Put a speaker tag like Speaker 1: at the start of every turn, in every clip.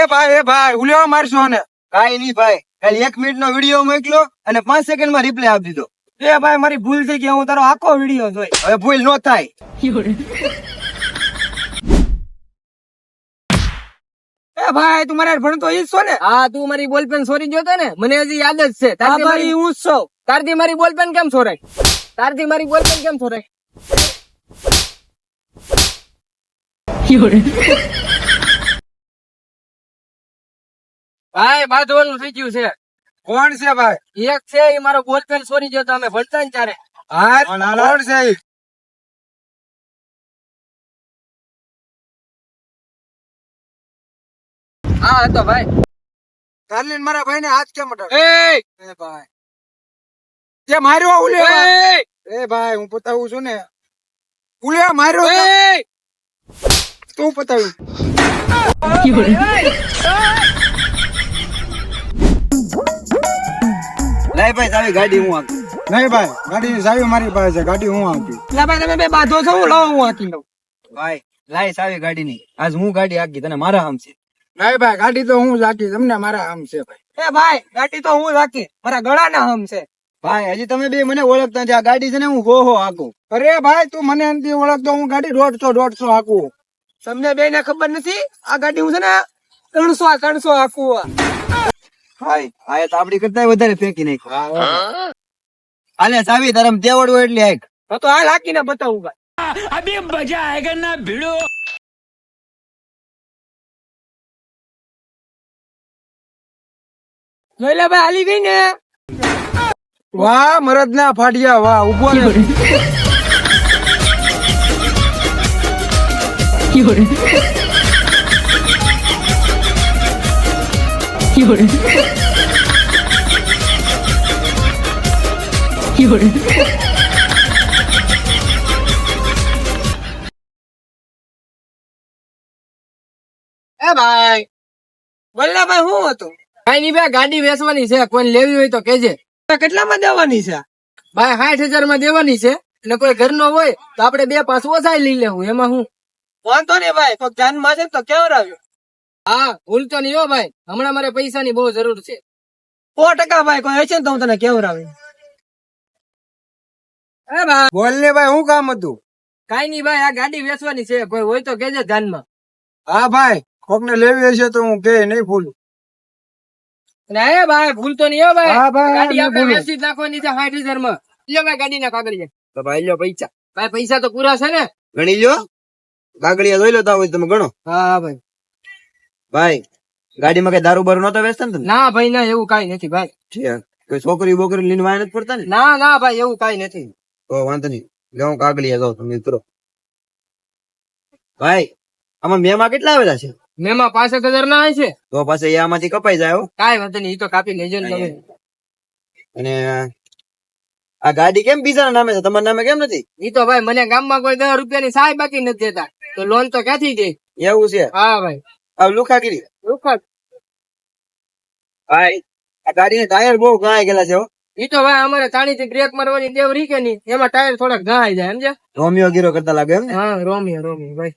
Speaker 1: એ ભાઈ ઉલ્યો મારશો ને?
Speaker 2: કાઈ નહીં ભાઈ, ખાલી 1 મિનિટ નો વિડીયો મોકલ્યો અને 5 સેકન્ડ માં રિપ્લાય આપી દીધો.
Speaker 1: એ ભાઈ મારી ભૂલ થઈ ગઈ, હું તારો આખો વિડીયો જોઈ.
Speaker 2: હવે ભૂલ ન થાય.
Speaker 1: એ ભાઈ તું મારે ભણતો ઈ જ છો ને?
Speaker 3: હા, તું મારી બોલપેન ચોરી ગયો હતો ને, મને હજી યાદ જ છે.
Speaker 1: હા ભાઈ હું જ છું.
Speaker 3: તારથી મારી બોલપેન કેમ ચોરાય? તારથી મારી બોલપેન કેમ ચોરાય? ભાઈ બાજવાનું થઈ ગયું છે.
Speaker 1: કોણ છે ભાઈ?
Speaker 3: એક છે એ મારો બોલપેન ચોરી ગયો તો અમે ભણતા ને ત્યારે.
Speaker 1: હા કોણ છે ઈ?
Speaker 3: હા હતો ભાઈ.
Speaker 1: કારલીન મારા ભાઈ ને હાથ કેમ અડાડ્યો?
Speaker 3: એ
Speaker 1: એ ભાઈ તે માર્યો ઉલ્યો.
Speaker 3: એ!
Speaker 1: એ ભાઈ હું પતાવું છું ને. ઉલ્યો માર્યો તો.
Speaker 3: એ!
Speaker 1: તું પતાવ્યું.
Speaker 2: લાય ભાઈ ચાવી ગાડી હું આપું.
Speaker 1: નહીં ભાઈ ગાડીની ચાવી મારી પાસે છે, ગાડી હું આપી.
Speaker 3: લા ભાઈ તમે બે બાંધો છો, હું લાવો, હું હાકી લઉં.
Speaker 2: ભાઈ લાય ચાવી ગાડીની. આજ હું ગાડી આખી તને મારા આમ છે.
Speaker 1: નહીં ભાઈ ગાડી તો હું રાખી, તમને મારા આમ છે ભાઈ.
Speaker 3: એ ભાઈ ગાડી તો હું રાખી, મારા ગળાના હમ છે.
Speaker 2: ભાઈ હજી તમે બે મને ઓળખતા નથી. આ ગાડી છે ને હું હો આખું.
Speaker 1: અરે ભાઈ તું મને નથી ઓળખતો, હું ગાડી 150 હાકું.
Speaker 3: તમને બે ને ખબર નથી, આ ગાડી હું છે ને 300 આખું.
Speaker 2: ભાઈ આ તો આપડી કરતા વધારે ફેંકી નાખ્યો. હાલે ચાવી તારમ તેવડવું એટલે આખ.
Speaker 3: તો હાલ હાકીને બતાવું ભાઈ. જોઈ લે ભાઈ, હાલી ગઈ ને.
Speaker 1: વાહ મરદ ના ફાડિયા, વાહ ઉભો રે.
Speaker 3: એ ભાઈ બોલ્લા ભાઈ શું હતું? કઈ નઈ ભાઈ, ગાડી વેચવાની છે, કોઈ લેવી હોય તો કેજે. કેટલામાં દેવાની છે? ભાઈ 60,000 માં દેવાની છે, એટલે કોઈ ઘરનો હોય તો આપડે 2-5 ઓછા લઈ લેવું, એમાં હું વાંધો નહીં ભાઈ. તો ધ્યાનમાં છે તો કેવડાવ્યો. હા ભૂલતો નહીં હો ભાઈ, હમણાં મારે પૈસાની બહુ જરૂર છે. 100% ભાઈ, કોઈ હશે ને તો હું તને કેવડાવ્યું. એ ભાઈ
Speaker 1: બોલ ને ભાઈ શું કામ હતું?
Speaker 3: કઈ નઈ ભાઈ, આ ગાડી વેચવાની છે, કોઈ હોય તો કેજે ધ્યાનમાં.
Speaker 1: હા ભાઈ કોક ને લેવી હશે તો હું કે નહીં ભૂલું.
Speaker 3: ના એ ભાઈ ભૂલતો નહીં હો ભાઈ.
Speaker 1: હા ભાઈ,
Speaker 3: ગાડી
Speaker 1: નહીં
Speaker 3: આપણે
Speaker 1: ભૂલું.
Speaker 3: વેચી જ નાખવાની છે 60,000 માં. લ્યો ભાઈ ગાડી ના કાગળિયા.
Speaker 2: તો ભાઈ લ્યો પૈસા
Speaker 3: ભાઈ પૈસા તો પૂરા છે ને?
Speaker 2: ગણી લ્યો. કાગળિયા જોઈ લો તો હોય તમે ગણો.
Speaker 3: હા ભાઈ.
Speaker 2: ભાઈ ગાડીમાં કઈ દારૂ બારૂ નતો વેચતા ને તમે?
Speaker 3: ના ભાઈ ના, એવું કઈ નથી ભાઈ.
Speaker 2: ઠીક. કોઈ છોકરી બોકરી લઈને વાય નથી પડતા ને?
Speaker 3: ના ના ભાઈ, એવું કઈ નથી.
Speaker 2: તો વાંધો નહીં. લે હું કાગળિયા જાઉં તમે મિત્રો. ભાઈ આમાં મેમાં કેટલા આવેલા છે?
Speaker 3: મેમાં 65,000 ના છે.
Speaker 2: તો પાછા એ આમાંથી કપાઈ જાય હો.
Speaker 3: કાઈ વાંધો નહીં, ઈ તો કાપી લેજો ને તમે.
Speaker 2: અને આ ગાડી કેમ બીજાના નામે છે, તમારા નામે કેમ નથી?
Speaker 3: ઈ તો ભાઈ મને ગામમાં કોઈ 10 રૂપિયાની સહાય બાકી નથી દેતા, તો લોન તો ક્યાંથી દે?
Speaker 2: એવું છે?
Speaker 3: હા ભાઈ.
Speaker 2: આ લુખાગીરી.
Speaker 3: રૂખડ.
Speaker 2: ભાઈ આ ગાડીના ટાયર બહુ ઘાઈ ગયેલા છે હો.
Speaker 3: ઈ તો ભાઈ અમારે તાણીથી બ્રેક મારવાની ટેવ રી કે નહીં, એમાં ટાયર થોડાક ઘાઈ જાય સમજ્યા?
Speaker 2: રોમિયો ગીરો કરતા લાગે એમ ને?
Speaker 3: હા રોમિયો ભાઈ.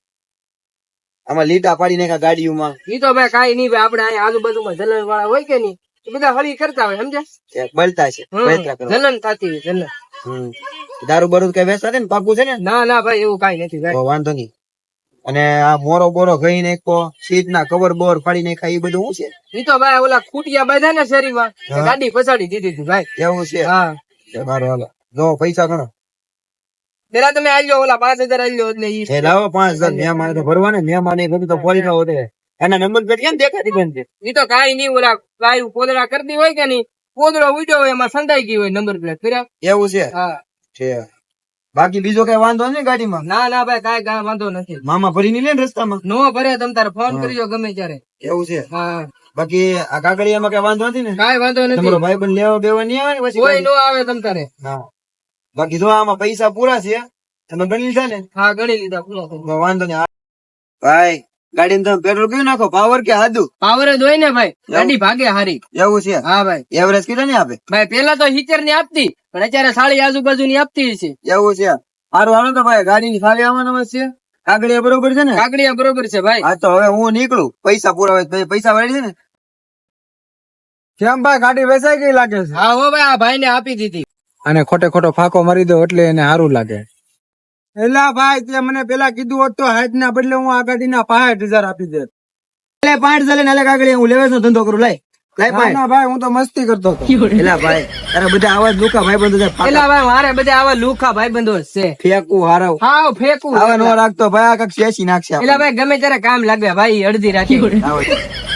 Speaker 2: આમાં લીટા પાડી નાખ્યા ગાડીઓમાં.
Speaker 3: ઈ તો ભાઈ કાઈ નહીં ભાઈ, આપણે અહીંયા આજુબાજુમાં જલન વાળા હોય કે નહીં, એ બધા હળી કરતા હોય સમજ્યા?
Speaker 2: બળતા છે બળતરા કરવા.
Speaker 3: જલન થતી હોય જલન.
Speaker 2: દારૂ બારૂ કઈ વેચતા છે ને? પાકું છે ને?
Speaker 3: ના ના ભાઈ, એવું કઈ નથી ભાઈ.
Speaker 2: તો વાંધો નહીં. અને આ મોરો બોરો ગઈ નાખો, સીટ ના કવર બોર ફાડી નાખ્યા, એ બધું શું છે?
Speaker 3: ઈ તો ભાઈ ઓલા ખૂટિયા બાંધ્યા ને શેરીમાં,
Speaker 2: હા.
Speaker 3: ગાડી પછાડી દીધી હતી ભાઈ.
Speaker 2: એવું છે?
Speaker 3: હા
Speaker 2: મારો હાલો જો પૈસા ગણો.
Speaker 3: પેલા તમે આલ્યો ઓલા 5,000 આલ્યો એટલે ઈ
Speaker 2: એ લાવો 5,000. મહેમાન તો ભરવા ને, મહેમાન એ બધું તો ફોરી ના હોતે. એના નંબર પ્લેટ કેમ દેખાતી બંધ છે?
Speaker 3: ઈ તો કાઈ નહીં, ઓલા ગાયું પોદળા કરતી હોય કે નહીં, પોદળો ઉડ્યો હોય એમાં સંધાઈ ગઈ હોય નંબર પ્લેટ કર્યા.
Speaker 2: એવું છે?
Speaker 3: હા
Speaker 2: છે. બાકી બીજો કઈ વાંધો નહીં ગાડીમાં?
Speaker 3: ના ના ભાઈ, કાઈ કાઈ વાંધો નથી.
Speaker 2: મામા ભરી ની લે ને રસ્તામાં?
Speaker 3: નો ભરે તમ તારે ફોન કરજો ગમે ત્યારે.
Speaker 2: એવું છે?
Speaker 3: હા
Speaker 2: બાકી આ કાગળિયામાં કઈ વાંધો નથી ને?
Speaker 3: કાઈ વાંધો નથી,
Speaker 2: તમારો ભાઈ બંધ લેવા બેવા નહીં આવે ને પછી?
Speaker 3: કોઈ નો આવે તમ તારે.
Speaker 2: હા. બાકી જો આમાં પૈસા પૂરા છે, તમે ગણી લીધા ને?
Speaker 3: હા ગણી લીધા પૂરા થઈ.
Speaker 2: તો વાંધો નહીં. ભાઈ ગાડીમાં તમે પેટ્રોલ કયું નાખો, પાવર કે સાદું?
Speaker 3: પાવર જ હોય ને ભાઈ, ગાડી ભાગે હારી.
Speaker 2: એવું છે?
Speaker 3: હા ભાઈ.
Speaker 2: એવરેજ કેટલા ની આપે?
Speaker 3: ભાઈ પેલા તો 70 ની આપતી, પણ અત્યારે 60 આજુબાજુ ની આપતી છે.
Speaker 2: એવું છે? સારું હાલો તો ભાઈ ગાડી ની ખાલી આવવાનો છે. કાગળિયા બરોબર છે ને?
Speaker 3: કાગડિયા બરોબર છે ભાઈ.
Speaker 2: હા તો હવે હું નીકળું, પૈસા પૂરા હોય તો પૈસા વાળી છે ને?
Speaker 1: કેમ ભાઈ ગાડી વેચાઈ ગઈ લાગે છે?
Speaker 3: હા હો ભાઈ, આ ભાઈ ને આપી દીધી.
Speaker 1: અને ખોટે ખોટો ફાંકો મારી દો એટલે એને સારું લાગે. એલા ભાઈ તે મને પેલા કીધું હોત તો 60 ના બદલે હું આ ગાડીના 65,000 આપી દે.
Speaker 2: એટલે 5 ચાલે ને હાલે કાગળિયા, હું લેવેસ નો ધંધો કરું, લાય લાય
Speaker 1: ના
Speaker 2: 5.
Speaker 1: ના ભાઈ હું તો મસ્તી કરતો હતો.
Speaker 2: એલા ભાઈ તારા બધા આવા જ લુકા ભાઈ બંધો
Speaker 3: એલા ભાઈ મારે બધા આવા લુખા ભાઈ બંધો છે.
Speaker 2: ફેંકું હારવ
Speaker 3: હા ફેંકું.
Speaker 2: આવા નો રાખતો ભાઈ, આ કઈક શેસી નાખશે
Speaker 3: એલા ભાઈ ગમે ત્યારે કામ લાગે ભાઈ, અડધી રાખી.
Speaker 2: આપણે.